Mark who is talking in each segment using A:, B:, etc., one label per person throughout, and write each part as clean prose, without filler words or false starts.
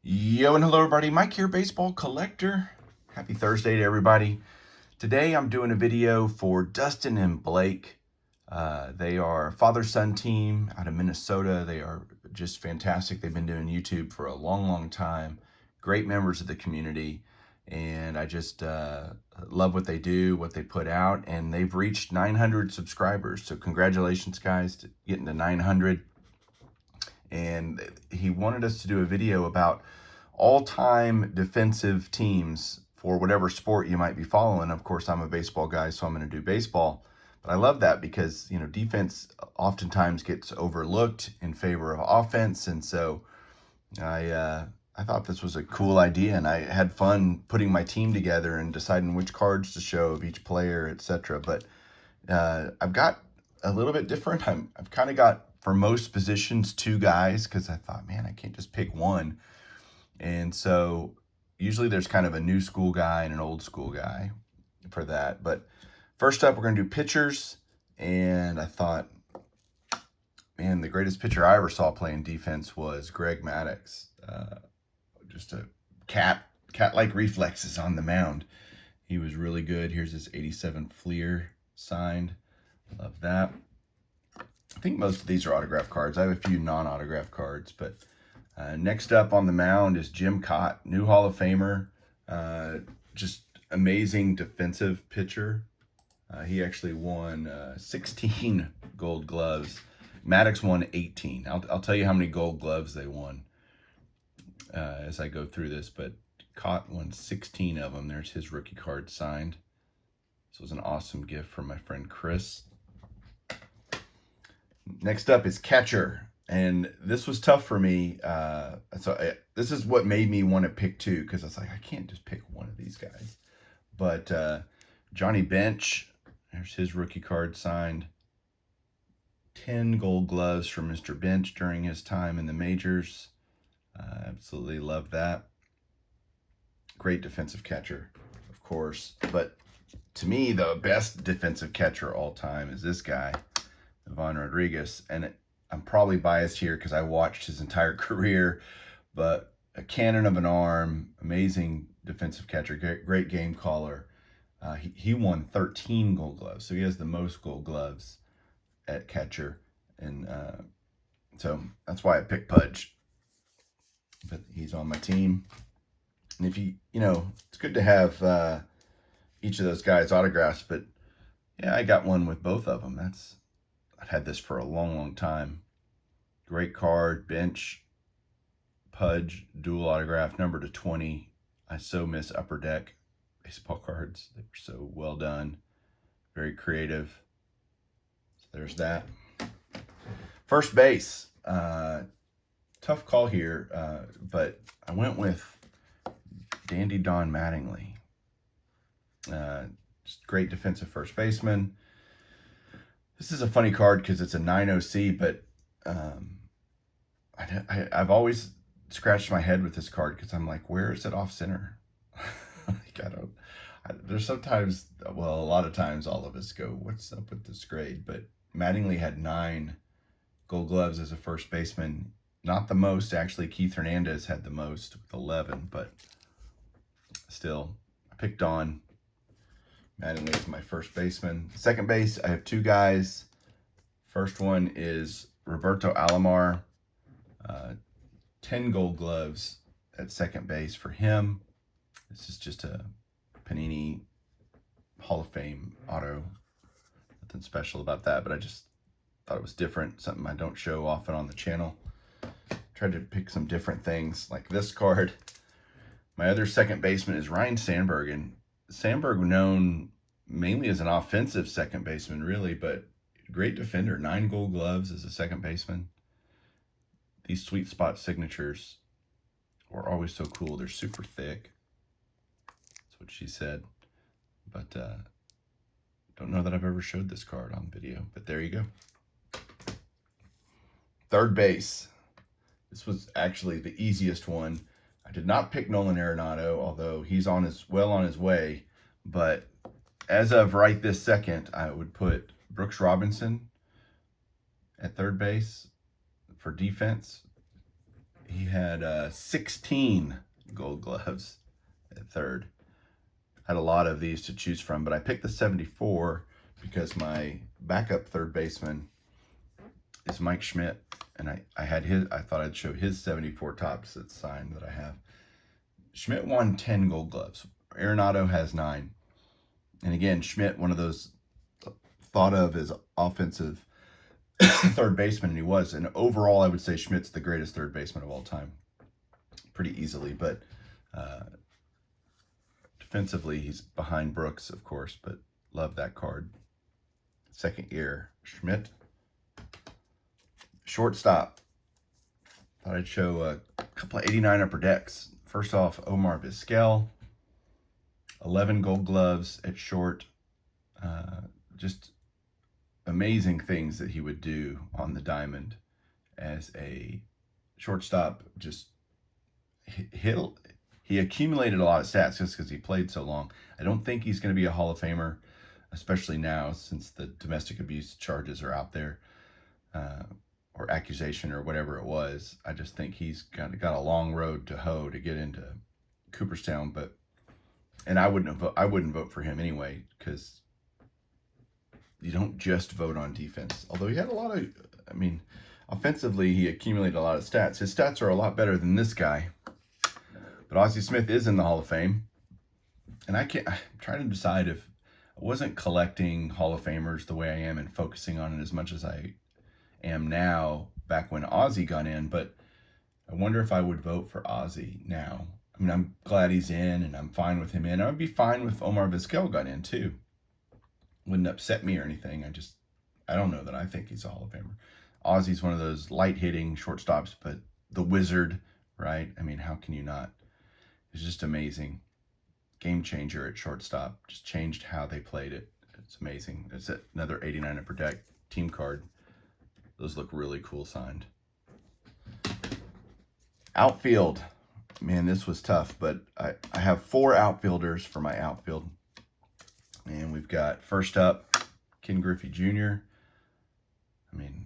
A: Yo and hello everybody, Mike here, baseball collector. Happy Thursday to everybody. Today I'm doing a video for Dustin and Blake. They are a father-son team out of Minnesota. They are just fantastic. They've been doing YouTube for a long time. Great members of the community. And I just love what they do, what they put out. And they've reached 900 subscribers. So congratulations guys to getting to 900. And he wanted us to do a video about all-time defensive teams for whatever sport you might be following. Of course, I'm a baseball guy, so I'm going to do baseball. But I love that because, you know, defense oftentimes gets overlooked in favor of offense. And so I thought this was a cool idea, and I had fun putting my team together and deciding which cards to show of each player, etc. But I've got a little bit different. I've kind of got, for most positions, two guys, because I thought, man, I can't just pick one. And so usually there's kind of a new school guy and an old school guy for that. But first up, we're going to do pitchers. And I thought, man, the greatest pitcher I ever saw playing defense was Greg Maddux. Just a cat-like reflexes on the mound. He was really good. Here's his 87 Fleer signed. Love that. I think most of these are autograph cards. I have a few non-autograph cards, but next up on the mound is Jim Cott, new Hall of Famer. Just amazing defensive pitcher. He actually won 16 gold gloves. Maddux won 18. I'll tell you how many gold gloves they won as I go through this, but Cott won 16 of them. There's his rookie card signed. This was an awesome gift from my friend Chris. Next up is catcher, and this was tough for me. This is what made me want to pick two, because I was like, I can't just pick one of these guys. But Johnny Bench, there's his rookie card signed. 10 gold gloves from Mr. Bench during his time in the majors. Absolutely love that. Great defensive catcher, of course. But to me, the best defensive catcher all time is this guy, Ivan Rodriguez. And I'm probably biased here because I watched his entire career, but a cannon of an arm, amazing defensive catcher, great game caller. He won 13 gold gloves, so he has the most gold gloves at catcher. And so that's why I picked Pudge. But he's on my team. And if you know, it's good to have each of those guys' autographs, but yeah, I got one with both of them. I've had this for a long time. Great card, Bench, Pudge, dual autograph, number to 20. I so miss Upper Deck baseball cards. They were so well done, very creative. So there's that. First base, tough call here, but I went with Dandy Don Mattingly. Just great defensive first baseman. This is a funny card because it's a 9OC, but I've always scratched my head with this card because I'm like, where is it off center? Like, there's sometimes, well, a lot of times all of us go, what's up with this grade? But Mattingly had 9 gold gloves as a first baseman. Not the most, actually. Keith Hernandez had the most with 11, but still, I picked Don Mattingly as my first baseman. Second base, I have two guys. First one is Roberto Alamar. 10 gold gloves at second base for him. This is just a Panini Hall of Fame auto. Nothing special about that, but I just thought it was different. Something I don't show often on the channel. Tried to pick some different things like this card. My other second baseman is Ryne Sandberg, and Sandberg known mainly as an offensive second baseman, really, but great defender. 9 gold gloves as a second baseman. These sweet spot signatures were always so cool. They're super thick. That's what she said. But don't know that I've ever showed this card on video, but there you go. Third base. This was actually the easiest one. I did not pick Nolan Arenado, although he's well on his way. But as of right this second, I would put Brooks Robinson at third base for defense. he had 16 Gold Gloves at third. Had a lot of these to choose from, but I picked the 74 because my backup third baseman is Mike Schmidt, and I had his. I thought I'd show his 74 tops that's signed that I have. Schmidt won 10 Gold Gloves. Arenado has 9. And again, Schmidt, one of those thought of as offensive third baseman, and he was. And overall, I would say Schmidt's the greatest third baseman of all time, pretty easily. But defensively, he's behind Brooks, of course, but love that card. Second year, Schmidt. Shortstop. Thought I'd show a couple of 89 upper decks. First off, Omar Piscal. 11 Gold Gloves at short. Just amazing things that he would do on the diamond as a shortstop. Just he accumulated a lot of stats just because he played so long. I don't think he's going to be a Hall of Famer, especially now since the domestic abuse charges are out there, or accusation or whatever it was. I just think he's got a long road to hoe to get into Cooperstown, and I wouldn't vote for him anyway, because you don't just vote on defense. Although he had a lot of, offensively he accumulated a lot of stats. His stats are a lot better than this guy. But Ozzie Smith is in the Hall of Fame. And I'm trying to decide if I wasn't collecting Hall of Famers the way I am and focusing on it as much as I am now, back when Ozzie got in, but I wonder if I would vote for Ozzie now. I'm glad he's in, and I'm fine with him in. I would be fine if Omar Piscal got in too. Wouldn't upset me or anything. I don't know that I think he's a Hall of Famer. Ozzie's one of those light-hitting shortstops, but the wizard, right? How can you not? It's just amazing. Game changer at shortstop. Just changed how they played it. It's amazing. It's another 89 upper deck team card. Those look really cool signed. Outfield. Man, this was tough, but I have 4 outfielders for my outfield. And we've got, first up, Griffey Jr.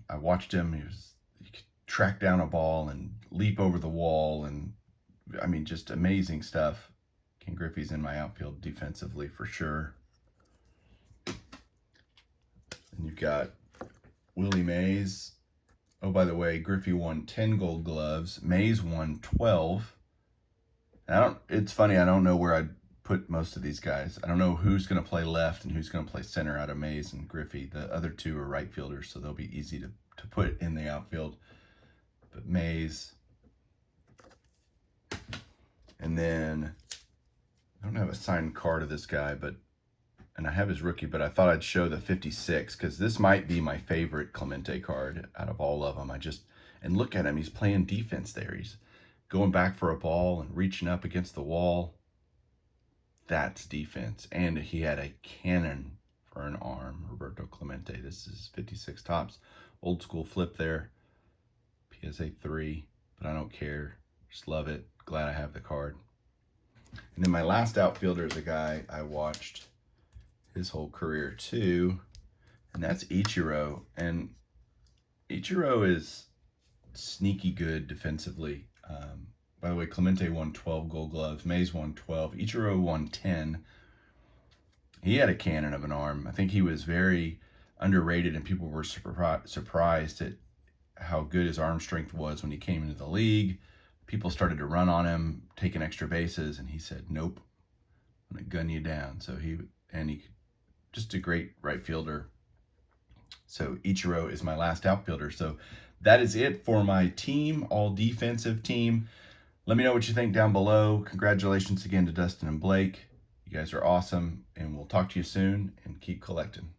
A: I watched him. He could track down a ball and leap over the wall, and just amazing stuff. Ken Griffey's in my outfield defensively for sure. And you've got Willie Mays. Oh, by the way, Griffey won 10 Gold Gloves. Mays won 12. It's funny, I don't know where I'd put most of these guys. I don't know who's going to play left and who's going to play center out of Mays and Griffey. The other two are right fielders, so they'll be easy to put in the outfield. But Mays. And then, I don't have a signed card of this guy, and I have his rookie, but I thought I'd show the 56, because this might be my favorite Clemente card out of all of them. And look at him, he's playing defense there. He's going back for a ball and reaching up against the wall. That's defense. And he had a cannon for an arm, Roberto Clemente. This is 56 tops. Old school flip there. PSA 3, but I don't care. Just love it. Glad I have the card. And then my last outfielder is a guy I watched his whole career too, and that's Ichiro. And Ichiro is sneaky good defensively. By the way, Clemente won 12 Gold Gloves. Mays won 12. Ichiro won 10. He had a cannon of an arm. I think he was very underrated, and people were surprised at how good his arm strength was when he came into the league. People started to run on him, taking extra bases, and he said, "Nope, I'm gonna gun you down." So he just a great right fielder. So Ichiro is my last outfielder. So that is it for my team, all defensive team. Let me know what you think down below. Congratulations again to Dustin and Blake. You guys are awesome, and we'll talk to you soon, and keep collecting.